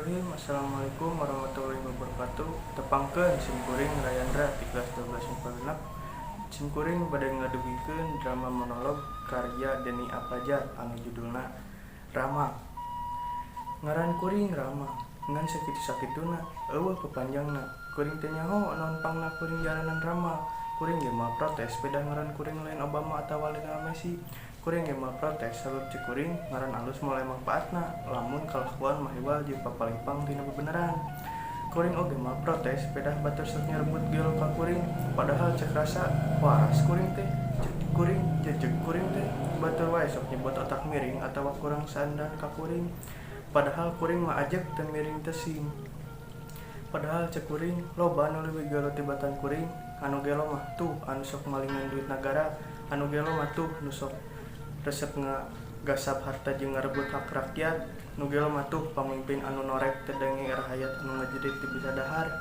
Bismillahirrahmanirrahim. Assalamualaikum warahmatullahi wabarakatuh. Tepangkeun simkuring Rayandra 13-12 simkuring bade ngadugikeun drama monolog karya Denny Apajar anu judulna Rama. Ngaran kuring Rama, ngan sakitu-sakituna eueuh kepanjangna. Kuring teh nyaho naon pangna kuring jalanan Rama. Kuring ge moal protes sepeda ngaran kuring lain Obama atawa Lionel Messi. Kuring ge moal protes sabab cik kuring ngaran alus mulai manfaatna lamun kalakuan mah hewal jeung papalipang tina bebeneran. Kuring oge moal protes sepeda batur sok nyarebut gelo ka kuring padahal cek rasa waras kuring teh kuring jejeg kuring teh batur wae sok nyebut otak miring atawa kurang sandan ka kuring padahal kuring mah ajeg teu miring teu sim. Padahal cek kuring loba anu leuwih gelo tibatan kuring anu gelo mah tuh anu sok malingan duit negara anu gelo mah tuh nu sok resep ngagasap harta jeung ngarebut hak rakyat nu gelo mah tuh pamimpin anu norek teu denge rakyat anu ngajerit teu bisa dahar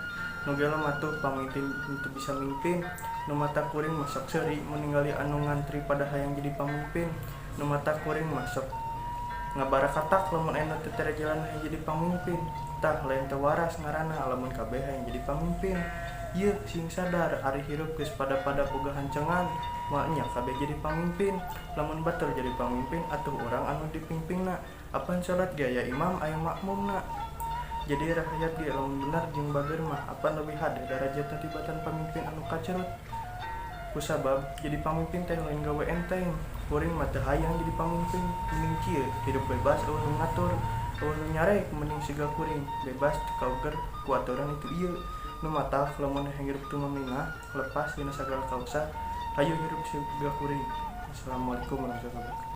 nu gelo mah tuh pamimpin teu bisa mimpin nu mata kuring mah sok seuri meninggali anu ngantri pada hayang jadi pamimpin nu mata kuring mah sok ngabarakatak lamun ena teu jalan hayang jadi pamimpin tah lain teu waras ngaranna lamun kabeh hayang jadi pamimpin. Ieu sing sadar ari hirup geus pada-pada boga hancengan moal nya kabeh jadi pamimpin lamun batur jadi pamimpin atuh urang anu dipimpinna apan salat ge aya imam aya makmumna jadi rakyat ge lamun bener jeung bager mah apan leuwih hade darajatna tibatan pamimpin anu kacerut kusabab jadi pamimpin teh lain gawe enteng kuring mah teu hayang jadi pamimpin mending kieu hidup bebas eueuh nu ngatur eueuh nu nyarek mending siga kuring bebas kauger ku aturan itu ieu nu mata lamun hirup teu meminah lepas dina sagala kausa hayu hirup siga kuring. Assalamualaikum warahmatullahi wabarakatuh.